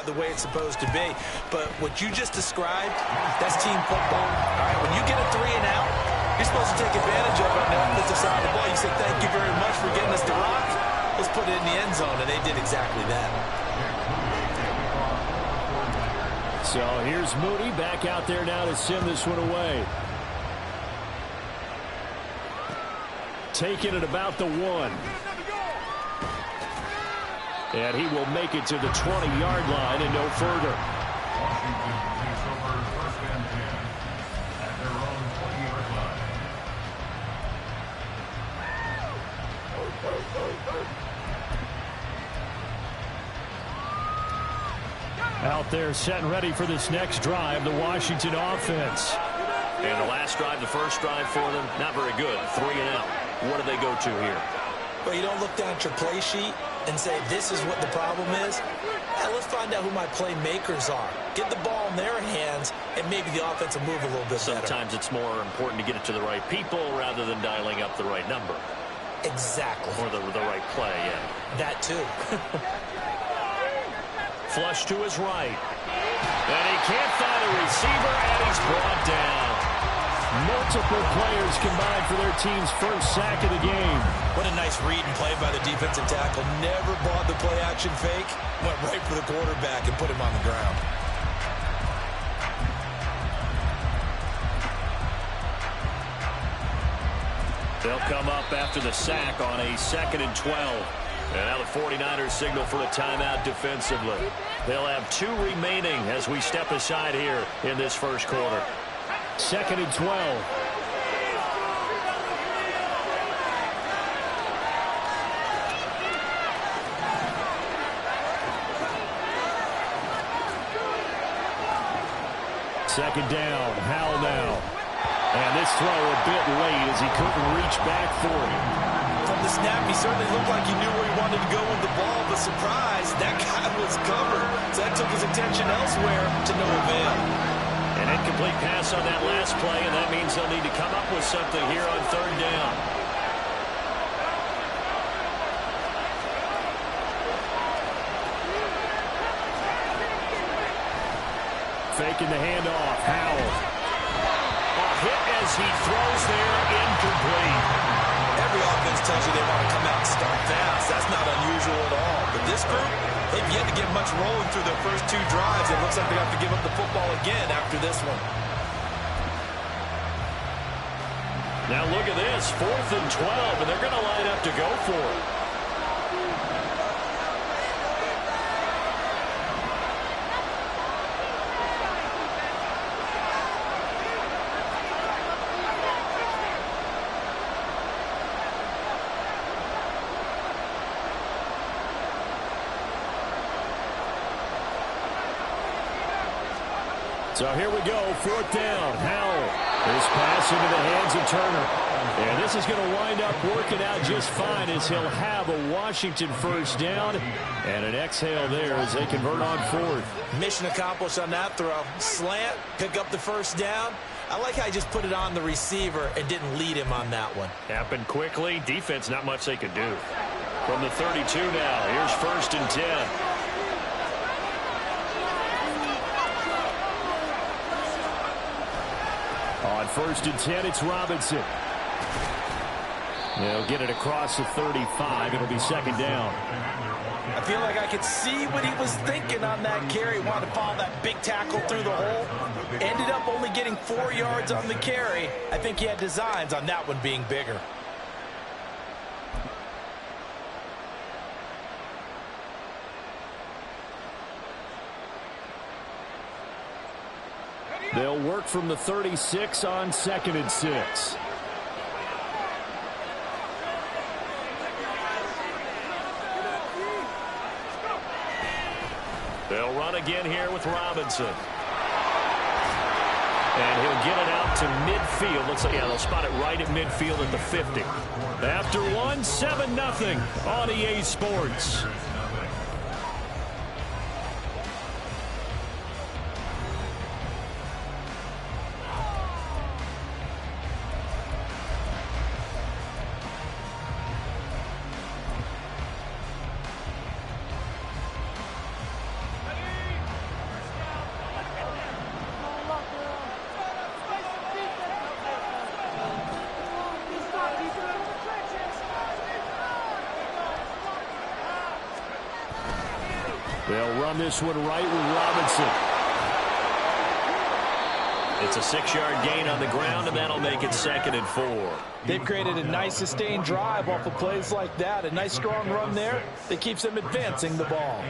out the way it's supposed to be. But what you just described, that's team football. All right, when you get a 3 and out, you're supposed to take advantage of it on the offensive side of the ball. You say, thank you very much for getting us the rock. Let's put it in the end zone, and they did exactly that. So here's Moody back out there now to send this one away. Taking it about the 1. And he will make it to the 20-yard line and no further. Washington takes over 1st and 10 at their own 20-yard line. Out there set and ready for this next drive, the Washington offense. And the last drive, the first drive for them, not very good. 3 and out. What do they go to here? Well, you don't look down at your play sheet and say, this is what the problem is. Let's find out who my playmakers are. Get the ball in their hands, and maybe the offense will move a little bit better. Sometimes it's more important to get it to the right people rather than dialing up the right number. Exactly. Or the right play, yeah. That too. Flush to his right. And he can't find a receiver, and he's brought down. Multiple players combined for their team's first sack of the game. What a nice read and play by the defensive tackle. Never bought the play-action fake. Went right for the quarterback and put him on the ground. They'll come up after the sack on a 2nd and 12. And now the 49ers signal for a timeout defensively. They'll have 2 remaining as we step aside here in this first quarter. 2nd and 12. Second down, Howell now. And this throw a bit late as he couldn't reach back for it. From the snap, he certainly looked like he knew where he wanted to go with the ball, but surprise, that guy was covered. So that took his attention elsewhere to no avail. An incomplete pass on that last play, and that means they'll need to come up with something here on 3rd down. Faking the handoff, Howell. A hit as he throws there, incomplete. Every offense tells you they want to come out and start fast. That's not unusual at all. But this group, they've yet to get much rolling through their first 2 drives. It looks like they have to give up the football again after this one. Now look at this, 4th and 12, and they're going to line up to go for it. So here we go, 4th down. Howell. This pass into the hands of Turner. And this is going to wind up working out just fine as he'll have a Washington first down. And an exhale there as they convert on 4th. Mission accomplished on that throw. Slant, pick up the first down. I like how he just put it on the receiver and didn't lead him on that one. Happened quickly. Defense, not much they could do. From the 32 now, here's 1st and 10. On 1st and 10, it's Robinson. They'll get it across the 35. It'll be 2nd down. I feel like I could see what he was thinking on that carry. Wanted to follow that big tackle through the hole. Ended up only getting 4 yards on the carry. I think he had designs on that one being bigger. They'll work from the 36 on 2nd and 6. They'll run again here with Robinson. And he'll get it out to midfield. Looks like, yeah, they'll spot it right at midfield at the 50. After 7-0 on EA Sports. They'll run this one right with Robinson. It's a 6-yard gain on the ground, and that'll make it 2nd and 4. They've created a nice sustained drive off of plays like that. A nice strong run there that keeps them advancing the ball.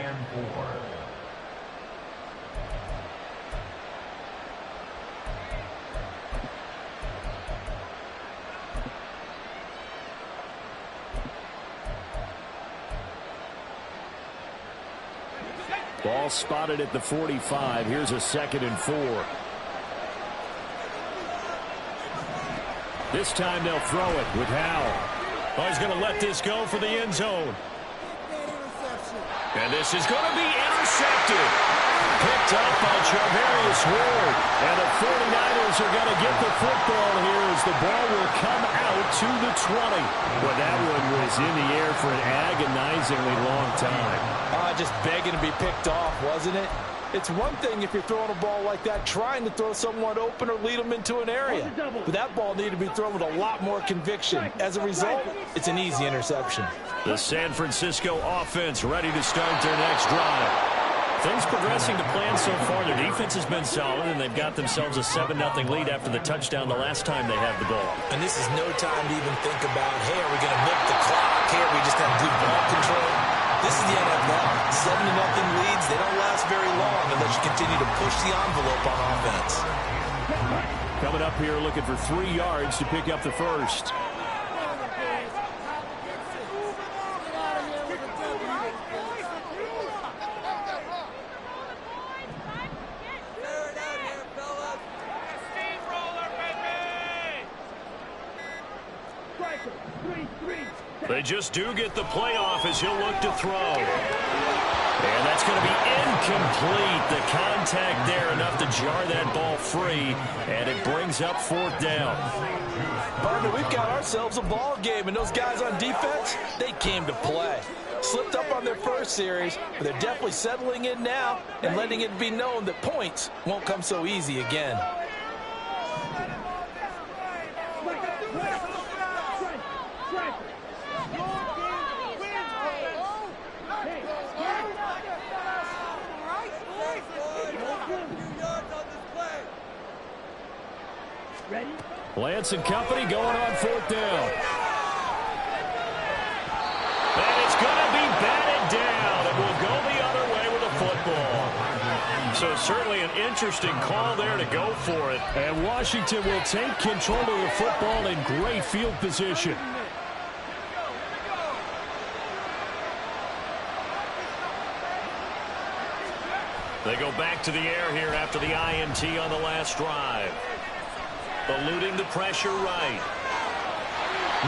Ball spotted at the 45. Here's a 2nd and 4. This time they'll throw it with Howell. Oh, he's going to let this go for the end zone. And this is going to be intercepted. Picked up by Charvarius Ward. And the 49ers are going to get the football here as the ball will come out to the 20. Well, that one was in the air for an agonizingly long time. Just begging to be picked off, wasn't it? It's one thing if you're throwing a ball like that, trying to throw someone open or lead them into an area. But that ball needed to be thrown with a lot more conviction. As a result, it's an easy interception. The San Francisco offense ready to start their next drive. Things progressing to plan so far. Their defense has been solid, and they've got themselves a 7-0 lead after the touchdown the last time they had the ball. And this is no time to even think about, hey, are we going to milk the clock? Hey, are we just have good ball control? This is the NFL. 7-0 leads, they don't last very long unless you continue to push the envelope on offense. Coming up here looking for 3 yards to pick up the first. They just do get the playoff as he'll look to throw. And that's going to be incomplete. The contact there enough to jar that ball free, and it brings up 4th down. Partner, we've got ourselves a ball game, and those guys on defense, they came to play. Slipped up on their first series, but they're definitely settling in now and letting it be known that points won't come so easy again. Lance and company going on 4th down. And it's going to be batted down, and we'll go the other way with the football. So certainly an interesting call there to go for it. And Washington will take control of the football in great field position. They go back to the air here after the INT on the last drive. Eluding the pressure right.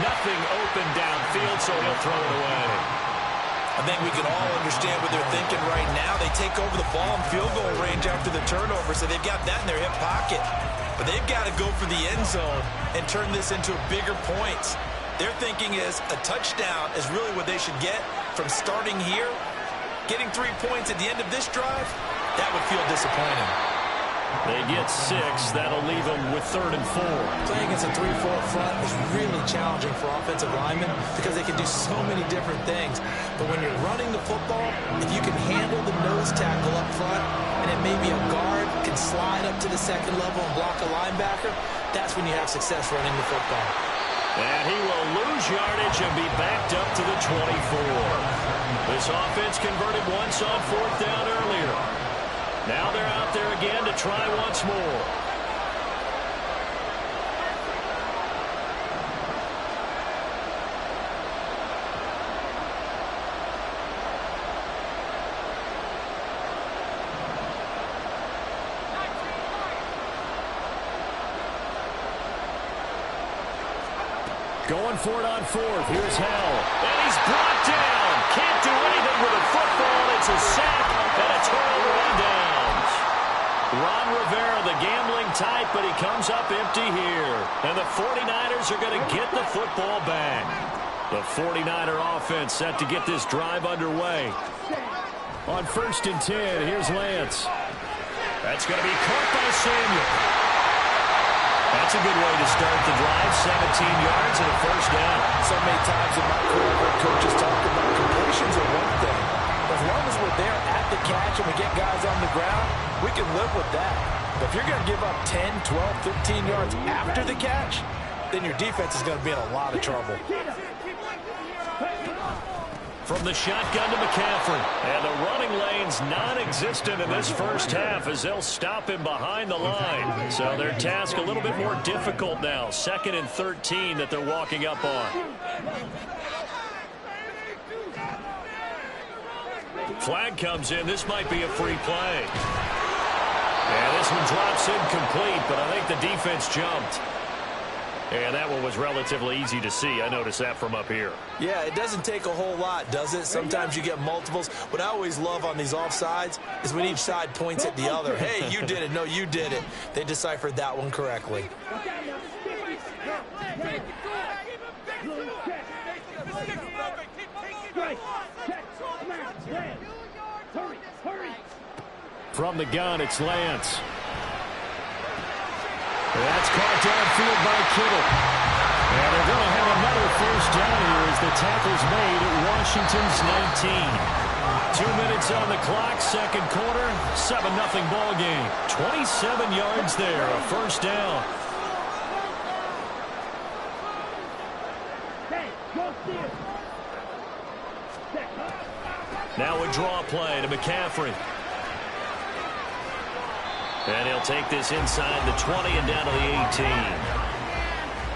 Nothing open downfield, so he'll throw it away. I think we can all understand what they're thinking right now. They take over the ball in field goal range after the turnover, so they've got that in their hip pocket. But they've got to go for the end zone and turn this into bigger points. Their thinking is a touchdown is really what they should get from starting here. Getting 3 points at the end of this drive, that would feel disappointing. They get 6. That'll leave them with 3rd and 4. Playing against a 3-4 front is really challenging for offensive linemen because they can do so many different things. But when you're running the football, if you can handle the nose tackle up front, and it maybe a guard can slide up to the 2nd level and block a linebacker, that's when you have success running the football. And he will lose yardage and be backed up to the 24. This offense converted once on 4th down earlier. Now they're out there again to try once more. Going for it on 4th. Here's Howell. And he's brought down. Can't do anything with a football. It's a sack and a turnover on downs. Ron Rivera, the gambling type, but he comes up empty here. And the 49ers are going to get the football back. The 49er offense set to get this drive underway. On 1st and 10, here's Lance. That's going to be caught by Samuel. That's a good way to start the drive. 17 yards and a 1st down. So many times in my career, coaches talk about completions are one thing. As long as we're there at the catch and we get guys on the ground, we can live with that. But if you're going to give up 10, 12, 15 yards after the catch, then your defense is going to be in a lot of trouble. From the shotgun to McCaffrey. And the running lane's non-existent in this first half as they'll stop him behind the line. So their task a little bit more difficult now. 2nd and 13 that they're walking up on. Flag comes in. This might be a free play. And this one drops incomplete, but I think the defense jumped. And that one was relatively easy to see. I noticed that from up here. Yeah, it doesn't take a whole lot, does it? Sometimes you get multiples. What I always love on these offsides is when each side points at the other. Hey, you did it. No, you did it. They deciphered that one correctly. From the gun, it's Lance. That's caught downfield by Kittle. And they're going to have another first down here as the tackle's made at Washington's 19. 2 minutes on the clock, second quarter, 7-0 ball game. 27 yards there, a first down. Now a draw play to McCaffrey. And he'll take this inside the 20 and down to the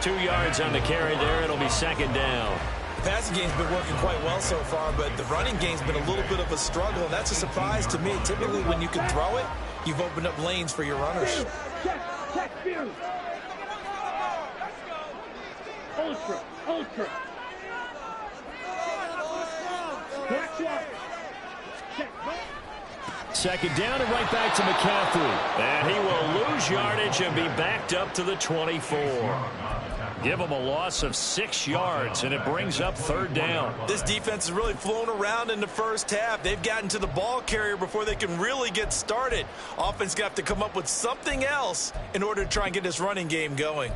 18. 2 yards on the carry there. It'll be second down. The passing game's been working quite well so far, but the running game's been a little bit of a struggle, and that's a surprise to me. Typically, when you can throw it, you've opened up lanes for your runners. Ultra. Second down and right back to McCaffrey. And he will lose yardage and be backed up to the 24. Give him a loss of 6 yards, and it brings up third down. This defense has really flown around in the first half. They've gotten to the ball carrier before they can really get started. Offense got to come up with something else in order to try and get this running game going.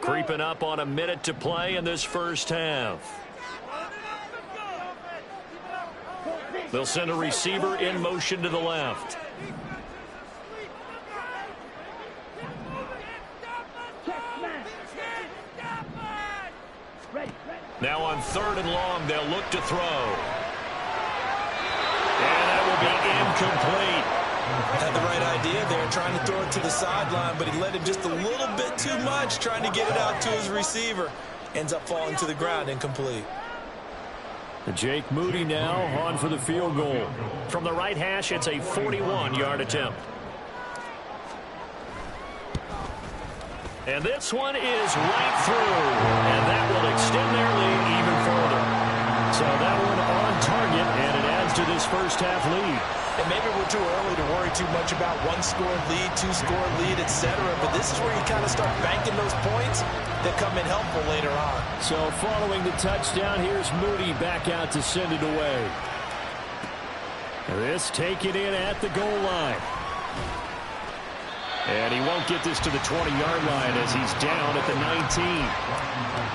Creeping up on a minute to play in this first half. They'll send a receiver in motion to the left. Now on third and long, they'll look to throw. And that will be incomplete. Had the right idea there, trying to throw it to the sideline, but he let him just a little bit too much, trying to get it out to his receiver. Ends up falling to the ground, incomplete. Jake Moody now on for the field goal. From the right hash, it's a 41-yard attempt. And this one is right through. And that will extend their lead even further. So that one on target, and it adds to this first half lead. And maybe we're too early to worry too much about one-score lead, two-score lead, etc. But this is where you kind of start banking those points that come in helpful later on. So following the touchdown, here's Moody back out to send it away. This taken in at the goal line. And he won't get this to the 20-yard line as he's down at the 19.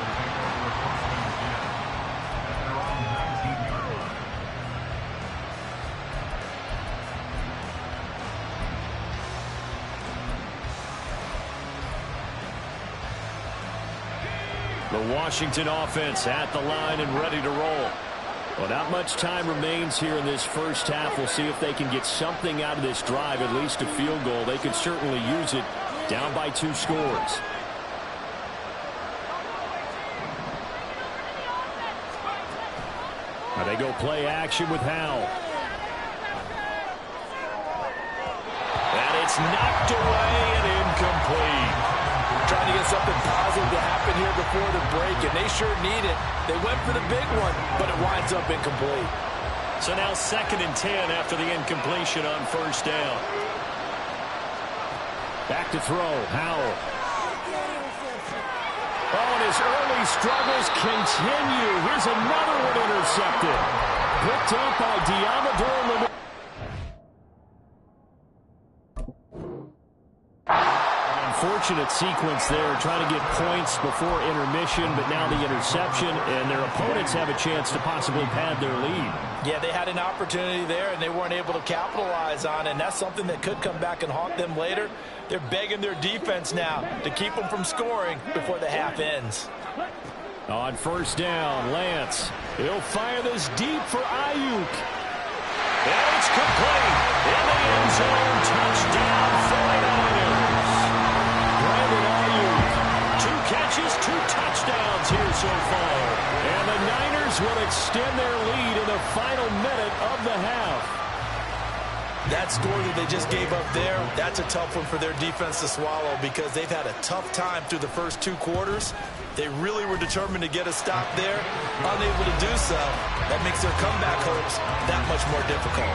The Washington offense at the line and ready to roll. Well, not much time remains here in this first half. We'll see if they can get something out of this drive, at least a field goal. They could certainly use it, down by 2 scores. Now they go play action with Howell. And it's knocked away and incomplete. Trying to get something positive to happen here before the break, and they sure need it. They went for the big one, but it winds up incomplete. So now 2nd and 10 after the incompletion on first down. Back to throw, Howell. Oh, and his early struggles continue. Here's another one intercepted. Picked up by Diamador. unfortunate sequence there, trying to get points before intermission, but now the interception, and their opponents have a chance to possibly pad their lead. Yeah, they had an opportunity there, and they weren't able to capitalize on it, and that's something that could come back and haunt them later. They're begging their defense now to keep them from scoring before the half ends. On first down, Lance. He'll fire this deep for Ayuk. And it's complete. In the end zone, touchdown 49ers. Brandon Ayuk. 2 catches, 2 touchdowns here so far. And the Niners will extend their lead in the final minute of the half. That score that they just gave up there, that's a tough one for their defense to swallow because they've had a tough time through the first 2 quarters. They really were determined to get a stop there, unable to do so. That makes their comeback hopes that much more difficult.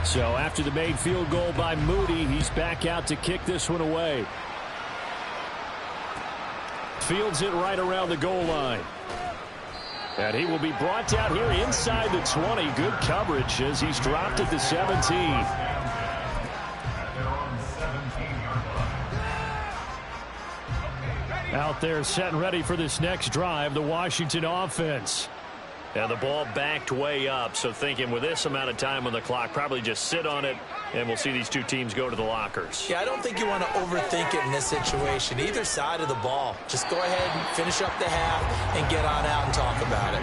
So after the made field goal by Moody, he's back out to kick this one away. Fields it right around the goal line. And he will be brought down here inside the 20. Good coverage as he's dropped at the 17. Out there set and ready for this next drive, the Washington offense. And the ball backed way up, so thinking with this amount of time on the clock, probably just sit on it, and we'll see these 2 teams go to the lockers. Yeah, I don't think you want to overthink it in this situation. Either side of the ball. Just go ahead and finish up the half and get on out and talk about it.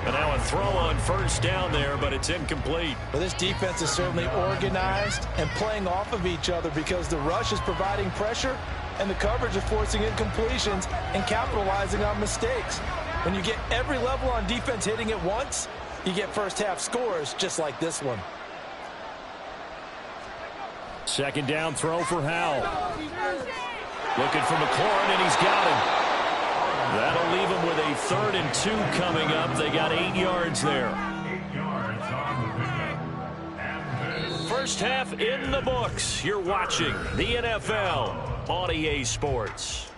And now a throw on first down there, but it's incomplete. Well, this defense is certainly organized and playing off of each other because the rush is providing pressure and the coverage is forcing incompletions and capitalizing on mistakes. When you get every level on defense hitting at once, you get first half scores just like this one. Second down throw for Howell. Looking for McLaurin, and he's got him. That'll leave him with a 3rd and 2 coming up. They got 8 yards there. 8 yards on the pickup. First half in the books. You're watching the NFL on EA Sports.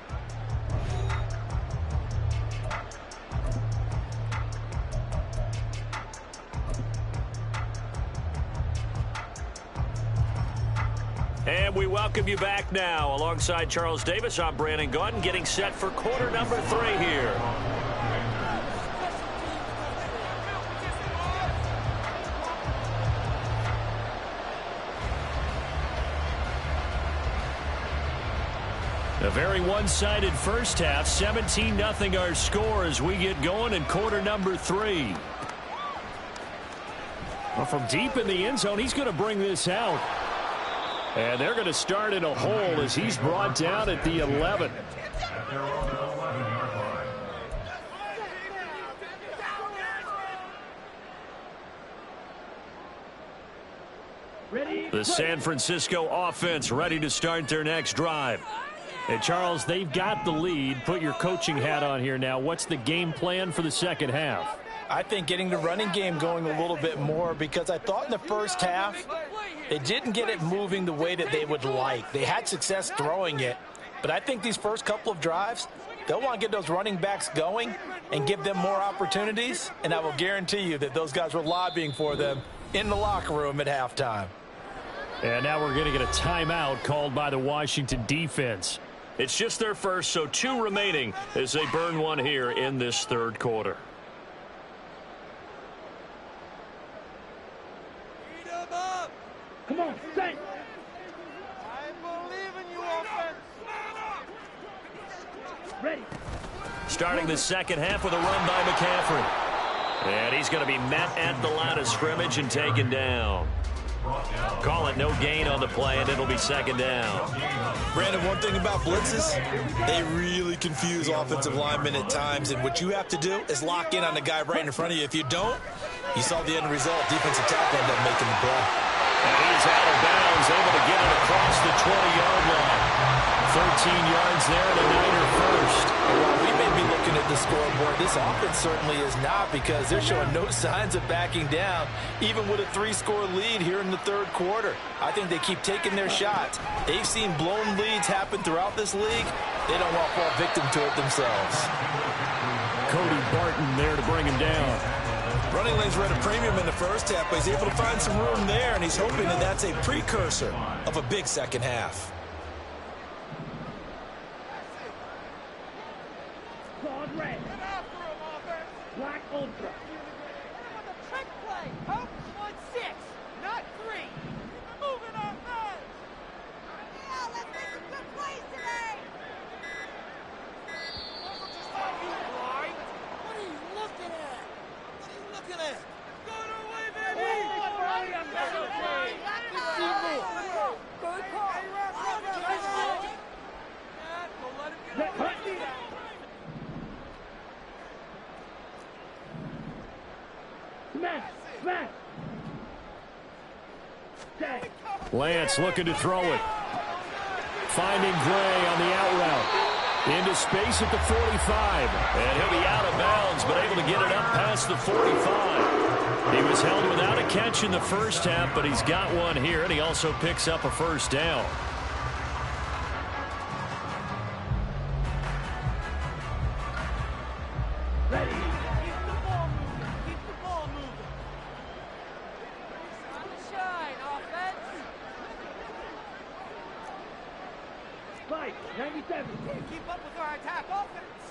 And we welcome you back now. Alongside Charles Davis, I'm Brandon Gunn, getting set for quarter number 3 here. A very one-sided first half. 17-0 our score as we get going in quarter number 3. Well, from deep in the end zone, he's going to bring this out. And they're going to start in a hole as he's brought down at the 11. At their own 11-yard line. The San Francisco offense ready to start their next drive. And Charles, they've got the lead. Put your coaching hat on here now. What's the game plan for the second half? I think getting the running game going a little bit more because I thought in the first half they didn't get it moving the way that they would like. They had success throwing it, but I think these first couple of drives, they'll want to get those running backs going and give them more opportunities, and I will guarantee you that those guys were lobbying for them in the locker room at halftime. And now we're going to get a timeout called by the Washington defense. It's just their first, so 2 remaining as they burn one here in this 3rd quarter. Come on, stay. I believe in you, offense. Ready. Starting the second half with a run by McCaffrey. And he's going to be met at the line of scrimmage and taken down. Call it no gain on the play, and it'll be second down. Brandon, one thing about blitzes, they really confuse offensive linemen at times, and what you have to do is lock in on the guy right in front of you. If you don't, you saw the end result. Defensive tackle ended up making the play. And he's out of bounds, able to get it across the 20-yard line. 13 yards there and a Niner first. Well, we may be looking at the scoreboard. This offense certainly is not, because they're showing no signs of backing down, even with a 3-score lead here in the third quarter. I think they keep taking their shots. They've seen blown leads happen throughout this league. They don't want to fall victim to it themselves. Cody Barton there to bring him down. Running lanes were at a premium in the first half, but he's able to find some room there, and he's hoping that that's a precursor of a big second half. Red. Black Ultra. The trick play. Coach on 6, not 3. Moving on fast. Yeah, let's make some good plays today. Are you blind? What are you looking at? What are you looking at? Go away, baby. Good call. Don't let him get away. Smash! Lance looking to throw it. Finding Gray on the out route. Into space at the 45. And he'll be out of bounds, but able to get it up past the 45. He was held without a catch in the first half, but he's got one here, and he also picks up a first down. Ready. Keep the ball moving. Time to shine, offense. Spike, 97. Keep up with our attack offense.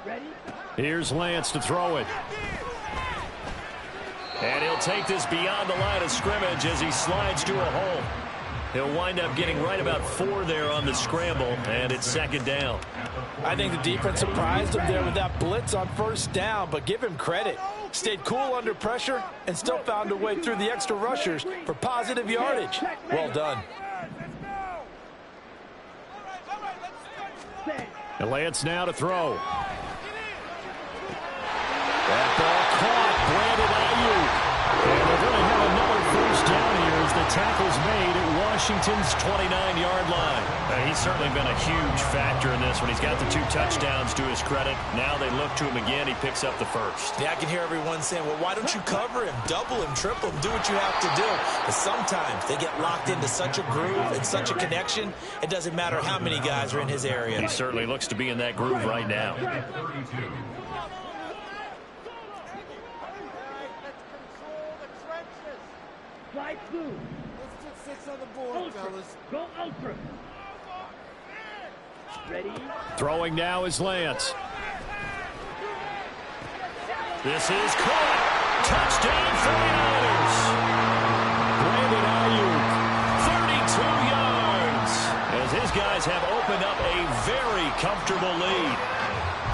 Ready? Here's Lance to throw it. And he'll take this beyond the line of scrimmage as he slides to a hole. He'll wind up getting right about 4 there on the scramble, and it's second down. I think the defense surprised him there with that blitz on first down, but give him credit. Stayed cool under pressure and still found a way through the extra rushers for positive yardage. Well done. And Lance now to throw. That ball caught. Brandon Ayuk. And they're going to have another first down here as the tackle's made at Washington's 29-yard line. He's certainly been a huge factor in this one. He's got the 2 touchdowns to his credit. Now they look to him again. He picks up the first. Yeah, I can hear everyone saying, well, why don't you cover him, double him, triple him, do what you have to do. But sometimes they get locked into such a groove and such a connection, it doesn't matter how many guys are in his area. He certainly looks to be in that groove right now. 32. Fly through. Let's get 6 on the board, Ultra. fellas. Go Ultra. Ready? Throwing now is Lance. This is caught. Touchdown 49ers. Brandon Ayuk. 32 yards. As his guys have opened up a very comfortable lead.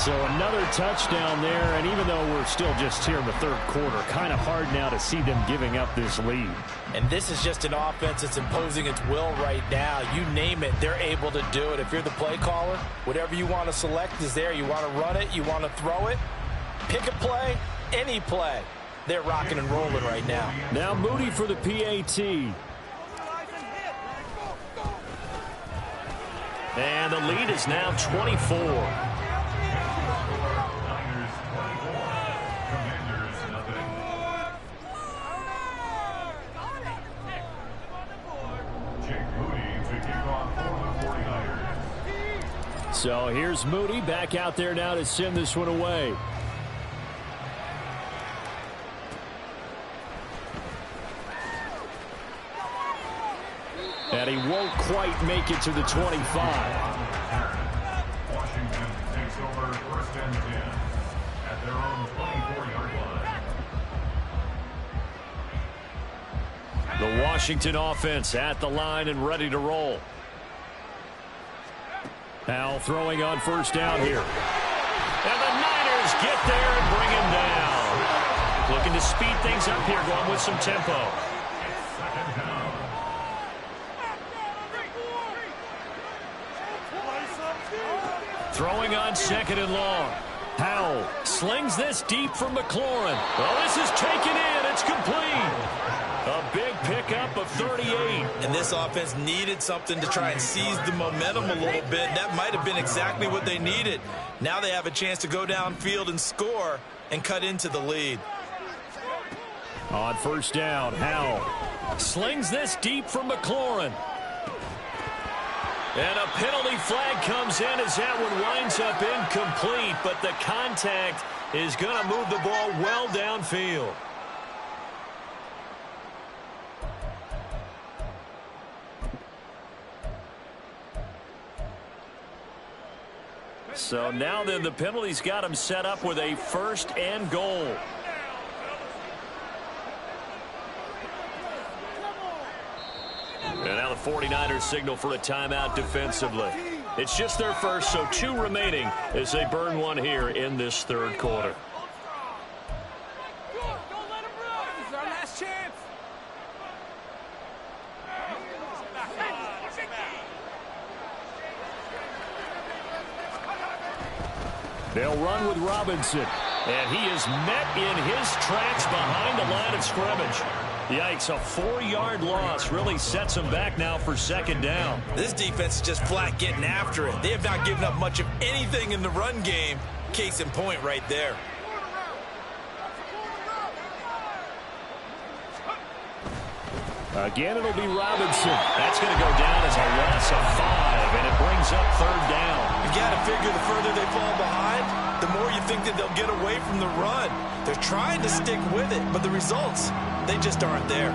So another touchdown there, and even though we're still just here in the third quarter, kind of hard now to see them giving up this lead. And this is just an offense that's imposing its will right now. You name it, they're able to do it. If you're the play caller, whatever you want to select is there. You want to run it, you want to throw it, pick a play, any play. They're rocking and rolling right now. Now Moody for the PAT. And the lead is now 24. So here's Moody back out there now to send this one away. And he won't quite make it to the 25. Washington takes over first and 10 at their own 24-yard line. The Washington offense at the line and ready to roll. Now throwing on first down here. And the Niners get there and bring him down. Looking to speed things up here, going with some tempo. Throwing on second and long. Howell slings this deep from McLaurin. Well, this is taken in. It's complete. A big pickup of 38. And this offense needed something to try and seize the momentum a little bit. That might have been exactly what they needed. Now they have a chance to go downfield and score and cut into the lead. On first down, Howell slings this deep for McLaurin. And a penalty flag comes in as that one winds up incomplete, but the contact is going to move the ball well downfield. So now then the penalty's got him set up with a 1st and goal. And now the 49ers signal for a timeout defensively. It's just their first, so 2 remaining as they burn one here in this 3rd quarter. Don't let him run. This is our last chance. They'll run with Robinson. And he is met in his tracks behind the line of scrimmage. Yikes, a 4-yard loss really sets him back now for 2nd down. This defense is just flat getting after it. They have not given up much of anything in the run game. Case in point right there. Again, it'll be Robinson. That's going to go down as a loss of 5, and it brings up 3rd down. You got to figure the further they fall behind, the more you think that they'll get away from the run. They're trying to stick with it, but the results, they just aren't there.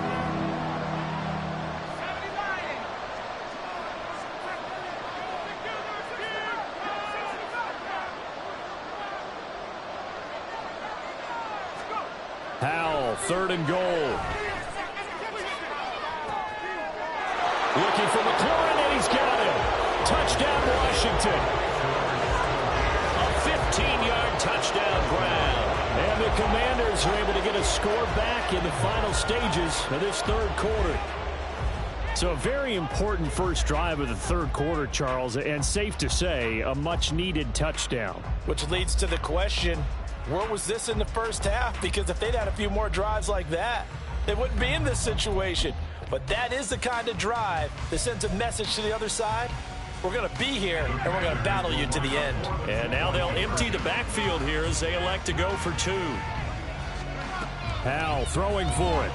Howell, 3rd and goal. Looking for McLaurin, and he's got him. Touchdown, Washington. A 15-yard touchdown grab. And the Commanders are able to get a score back in the final stages of this 3rd quarter. So a very important first drive of the 3rd quarter, Charles, and safe to say, a much-needed touchdown. Which leads to the question, where was this in the first half? Because if they'd had a few more drives like that, they wouldn't be in this situation. But that is the kind of drive that sends a message to the other side. We're going to be here, and we're going to battle you to the end. And now they'll empty the backfield here as they elect to go for 2. Howell throwing for it.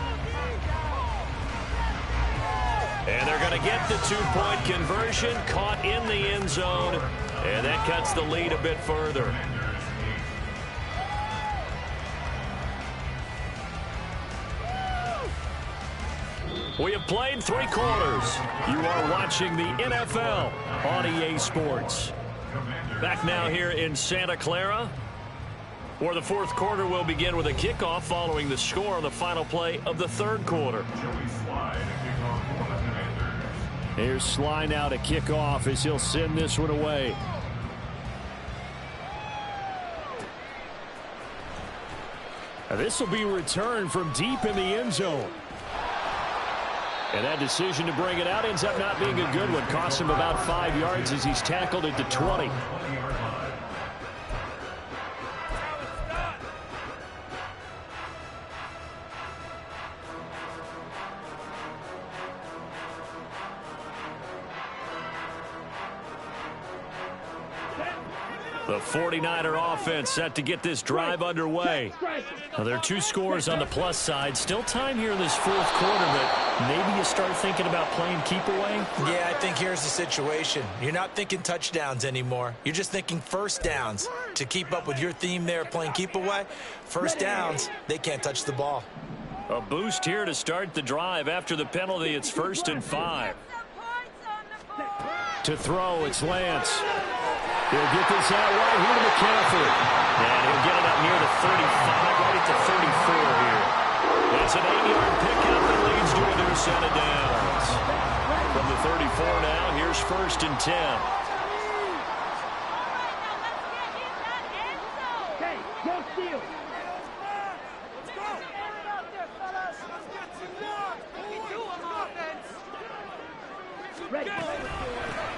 And they're going to get the 2-point conversion, caught in the end zone, and that cuts the lead a bit further. We have played 3 quarters. You are watching the NFL on EA Sports. Back now here in Santa Clara, where the 4th quarter will begin with a kickoff following the score on the final play of the 3rd quarter. Here's Sly now to kick off as he'll send this one away. Now this will be returned from deep in the end zone. And that decision to bring it out ends up not being a good one. Costs him about 5 yards as he's tackled at the 20. The 49er offense set to get this drive underway. Now, there are 2 scores on the plus side. Still time here in this 4th quarter, but maybe you start thinking about playing keep away? Yeah, I think here's the situation. You're not thinking touchdowns anymore. You're just thinking first downs. To keep up with your theme there, playing keep away, first downs, they can't touch the ball. A boost here to start the drive. After the penalty, it's 1st and 5. To throw, it's Lance. He'll get this out right here to McCaffrey. And he'll get it up near the 35, right at the 34 here. It's an 8-yard pickup that leads to a new set of downs. From the 34 now, here's 1st and 10. Okay, go steal. Let's go. Get out there, fellas. Let's get some more. We can do them, offense.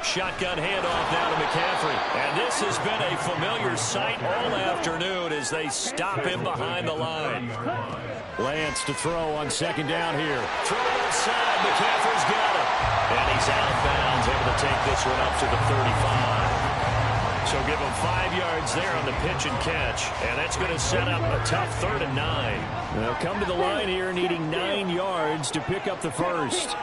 Shotgun handoff now to McCaffrey. And this has been a familiar sight all afternoon as they stop him behind the line. Lance to throw on second down here. Throw left side. McCaffrey's got it. And he's out of bounds, able to take this one up to the 35. So give him 5 yards there on the pitch and catch. And that's going to set up a tough 3rd and 9. They'll come to the line here needing 9 yards to pick up the first.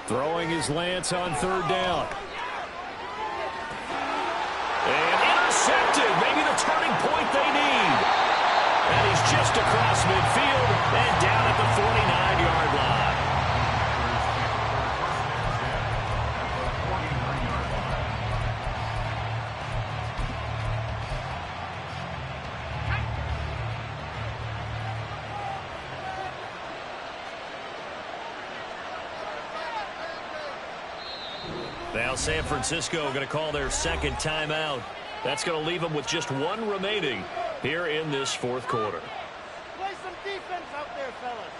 Throwing his Lance on 3rd down. And intercepted. Maybe the turning point they need. And he's just across midfield and down at the 49-yard line. Now San Francisco going to call their second timeout. That's going to leave them with just 1 remaining here in this 4th quarter. Play some defense out there, fellas.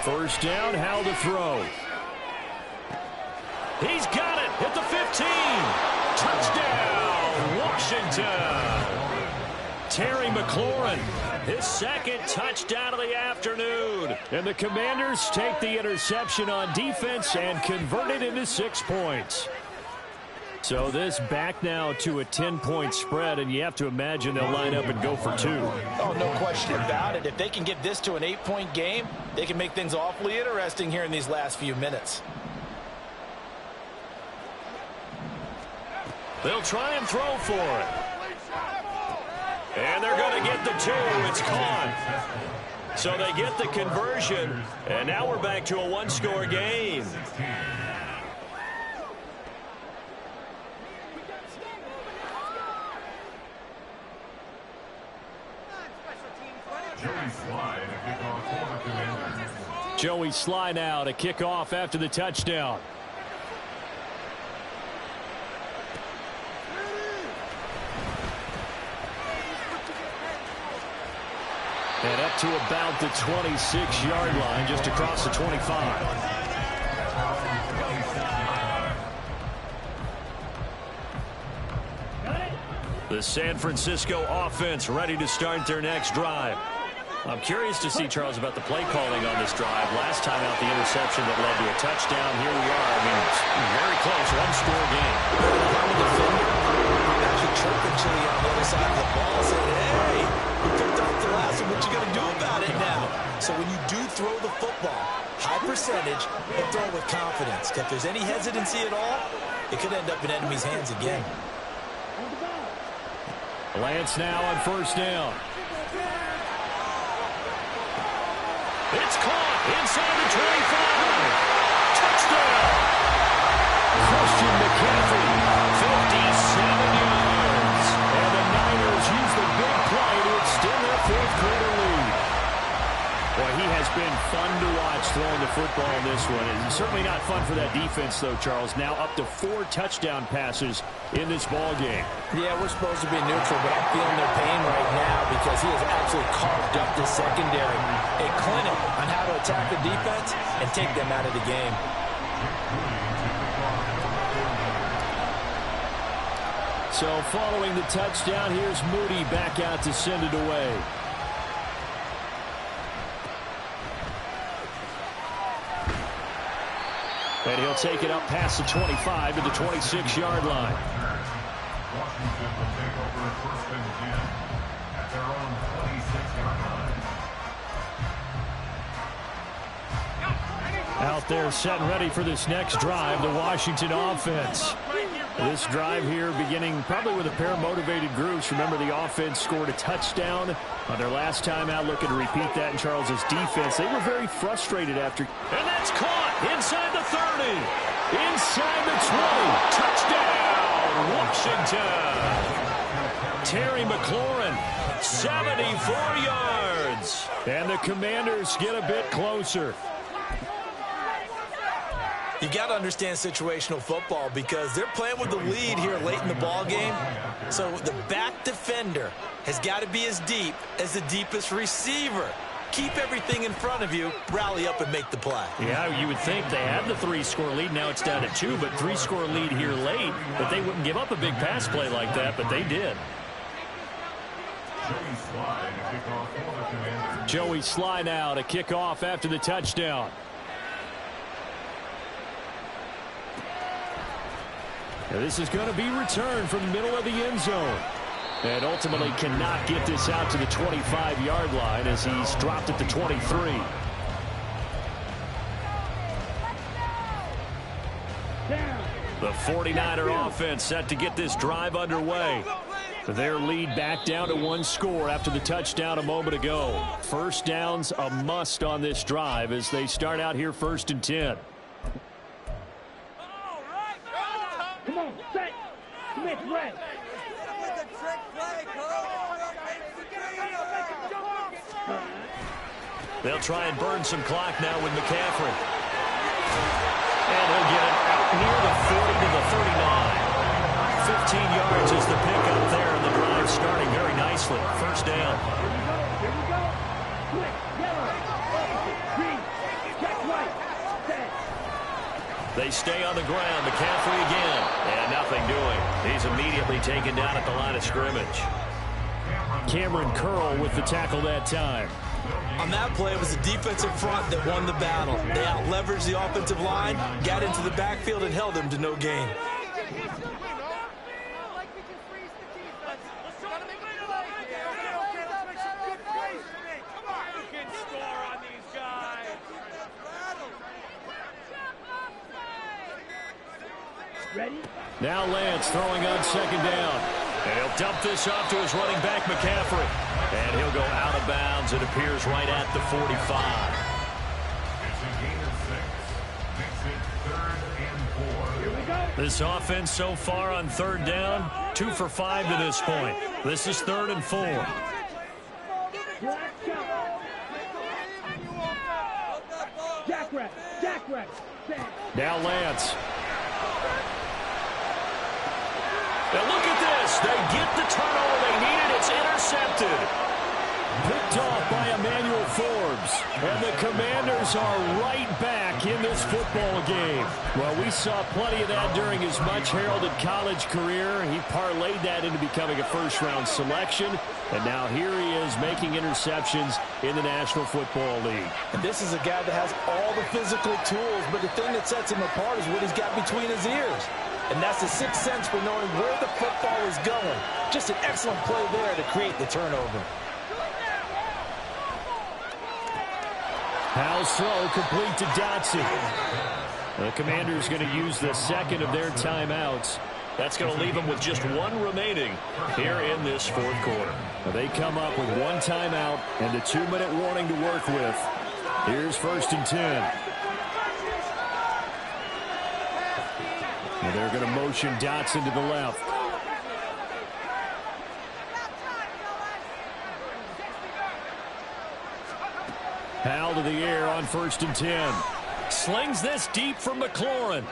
First down, Howell to throw. He's got it at the 15. Touchdown, Washington. Terry McLaurin, his 2nd touchdown of the afternoon. And the Commanders take the interception on defense and convert it into 6 points. So this back now to a 10-point spread, and you have to imagine they'll line up and go for 2. Oh, no question about it. If they can get this to an 8-point game, they can make things awfully interesting here in these last few minutes. They'll try and throw for it. And they're going to get the 2. It's caught. So they get the conversion, and now we're back to a 1-score game. Joey Sly now to kick off after the touchdown. And up to about the 26-yard line, just across the 25. The San Francisco offense ready to start their next drive. I'm curious to see, Charles, about the play calling on this drive. Last time out, the interception that led to a touchdown. Here we are. I mean, very close, 1-score game. Actually chirping Chili on the other side of the ball, saying, hey, you picked off the last one. What you going to do about it now? So when you do throw the football, high percentage, but throw it with confidence. If there's any hesitancy at all, it could end up in enemy's hands again. Lance now on first down. It's caught inside the 25. Touchdown. Christian McCaffrey, 57 yards. And the Niners use the big play to extend their 4th quarter lead. Boy, he has been fun to watch throwing the football in this one. It's certainly not fun for that defense, though, Charles. Now up to 4 touchdown passes in this ball game. Yeah, we're supposed to be neutral, but I'm feeling their pain right now because he has absolutely carved up the secondary. A clinic on how to attack the defense and take them out of the game. So following the touchdown, here's Moody back out to send it away. And he'll take it up past the 25 to the 26-yard line. Washington will take over 1st and 10 at their own 26-yard line. Out there set and ready for this next drive, the Washington offense. This drive here beginning probably with a pair of motivated groups. Remember, the offense scored a touchdown on their last time out. Looking to repeat that in Charles's defense. They were very frustrated after. And that's caught inside the 30. Inside the 20. Touchdown, Washington. Terry McLaurin, 74 yards. And the Commanders get a bit closer. You got to understand situational football because they're playing with the lead here late in the ball game. So the back defender has got to be as deep as the deepest receiver. Keep everything in front of you, rally up and make the play. Yeah, you would think they had the 3-score lead. Now it's down to 2, but 3-score lead here late. But they wouldn't give up a big pass play like that, but they did. Joey Sly now to kick off after the touchdown. Now this is going to be returned from the middle of the end zone. And ultimately cannot get this out to the 25-yard line as he's dropped at the 23. The 49er offense set to get this drive underway. Their lead back down to 1 score after the touchdown a moment ago. First down's a must on this drive as they start out here 1st and 10. Come on, set. Smith, red. They'll try and burn some clock now with McCaffrey. And he'll get it out near the 40 to the 39. 15 yards is the pickup there, and the drive starting very nicely. First down. Here we go. Quick, yellow, green, check right, set. They stay on the ground. McCaffrey again. And nothing doing. He's immediately taken down at the line of scrimmage. Cameron Curl with the tackle that time. On that play, it was the defensive front that won the battle. They out-leveraged the offensive line, got into the backfield, and held them to no gain. Ready? Now Lance throwing on 2nd down. And he'll dump this off to his running back, McCaffrey. And he'll go out of bounds. It appears right at the 45. It's a gain of 6. Makes it 3rd and 4. Here we go. This offense so far on 3rd down, 2 for 5 to this point. This is 3rd and 4. Black jump. Jackrabbit, jackrabbit, set. Now Lance. Now look at this. They get the turnover they needed. It's intercepted. Picked off by Emmanuel Forbes. And the Commanders are right back in this football game. Well, we saw plenty of that during his much-heralded college career. He parlayed that into becoming a first-round selection. And now here he is making interceptions in the National Football League. And this is a guy that has all the physical tools, but the thing that sets him apart is what he's got between his ears. And that's the sixth sense for knowing where the football is going. Just an excellent play there to create the turnover. Howell's throw complete to Dotson. The Commanders going to use the second of their timeouts. That's going to leave them with just 1 remaining here in this 4th quarter. They come up with 1 timeout and a 2-minute warning to work with. Here's 1st and 10. And they're going to motion Dotson to the left. Howell to the air on 1st and 10. Slings this deep from McLaurin.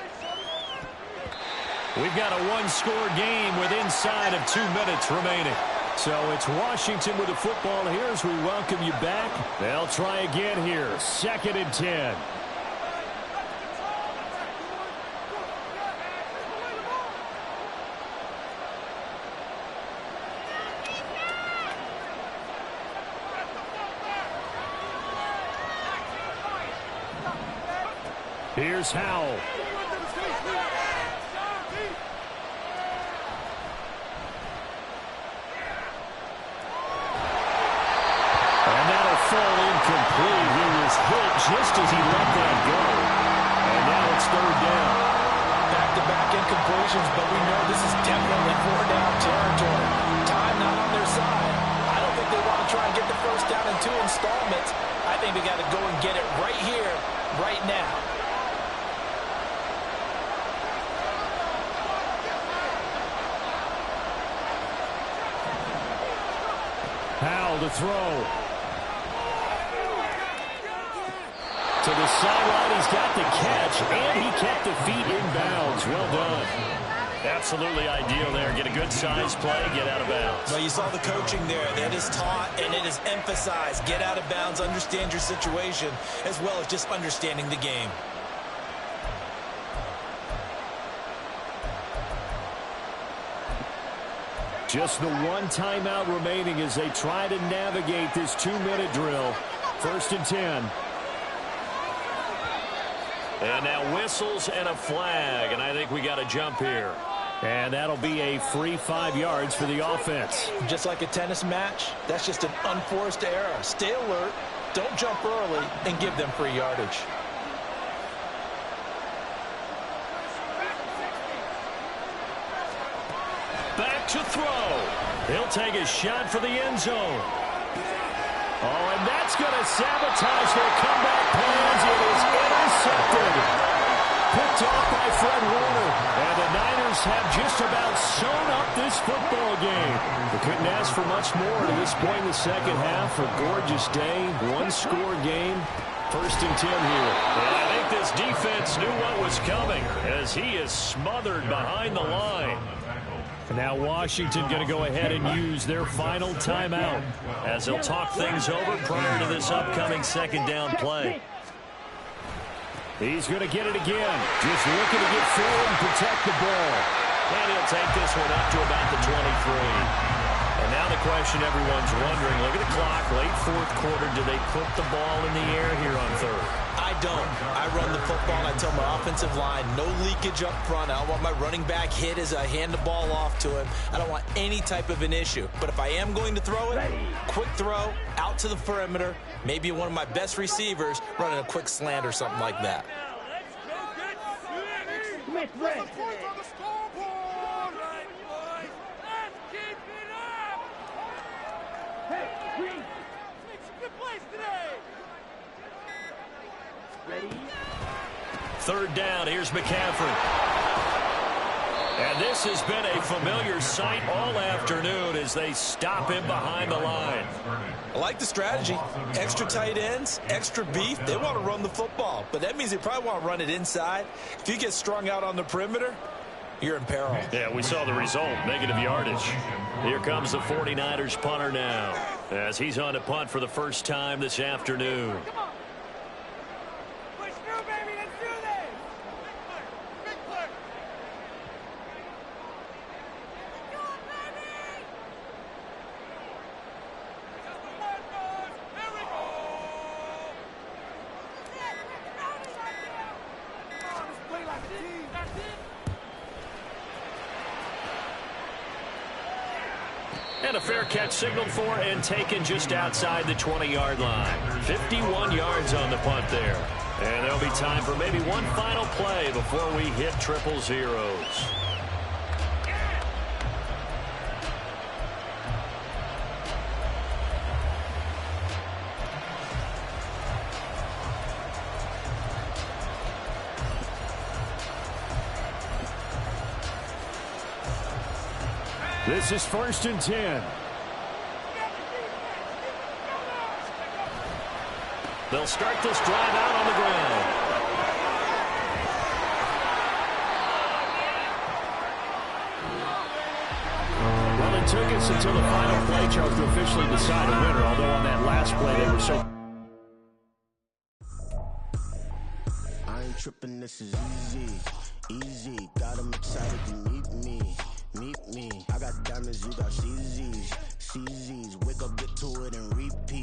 We've got a 1-score game with inside of 2 minutes remaining. So it's Washington with the football here as we welcome you back. They'll try again here. 2nd and 10. Here's Howell. And that'll fall incomplete. He was hit just as he let that go. And now it's 3rd down. Back-to-back incompletions, but we know this is definitely 4-down territory. Time not on their side. I don't think they want to try and get the first down in 2 installments. I think they got to go and get it right here, right now. Howell to throw. To the sideline, he's got the catch, and he kept the feet in bounds. Well done. Absolutely ideal there. Get a good size play, get out of bounds. Well, you saw the coaching there. That is taught and it is emphasized. Get out of bounds, understand your situation, as well as just understanding the game. Just the one timeout remaining as they try to navigate this 2-minute drill. 1st and 10. And now whistles and a flag, and I think we got a jump here. And that'll be a free 5 yards for the offense. Just like a tennis match, that's just an unforced error. Stay alert, don't jump early, and give them free yardage. Back to throw. He'll take a shot for the end zone. Oh, and that's going to sabotage their comeback plans. It is intercepted. Picked off by Fred Warner. And the Niners have just about sewn up this football game. They couldn't ask for much more to this point in the second half. A gorgeous day, one-score game. 1st and 10 here. And I think this defense knew what was coming as he is smothered behind the line. And now Washington going to go ahead and use their final timeout as they'll talk things over prior to this upcoming second down play. He's going to get it again. Just looking to get forward and protect the ball. And he'll take this one up to about the 23. And now the question everyone's wondering, look at the clock, late 4th quarter, do they put the ball in the air here on 3rd? I don't. I run the football and I tell my offensive line, no leakage up front. I don't want my running back hit as I hand the ball off to him. I don't want any type of an issue. But if I am going to throw it, quick throw, out to the perimeter, maybe one of my best receivers running a quick slant or something like that. Smith, red. Hey, green. Make some good plays today. Ready? 3rd down, here's McCaffrey. And this has been a familiar sight all afternoon as they stop him behind the line. I like the strategy. Extra tight ends, extra beef. They want to run the football, but that means they probably want to run it inside. If you get strung out on the perimeter, you're in peril. Yeah, we saw the result, negative yardage. Here comes the 49ers punter now as he's on to punt for the first time this afternoon. Come on. Push through, baby. Let's do this. Big play. Let's go, baby. Here we go. Come on, let's play like a team. That's it. And a fair catch signaled for and taken just outside the 20-yard line. 51 yards on the punt there. And there'll be time for maybe one final play before we hit triple zeros. This is 1st and 10. They'll start this drive out on the ground. Well, it took us until the final play, Charles, to officially decide a winner, although on that last play they were so... I ain't tripping, this is easy, easy. Got 'em excited to meet me. I got diamonds, you got CZs, CZs. Wake up, get to it and repeat.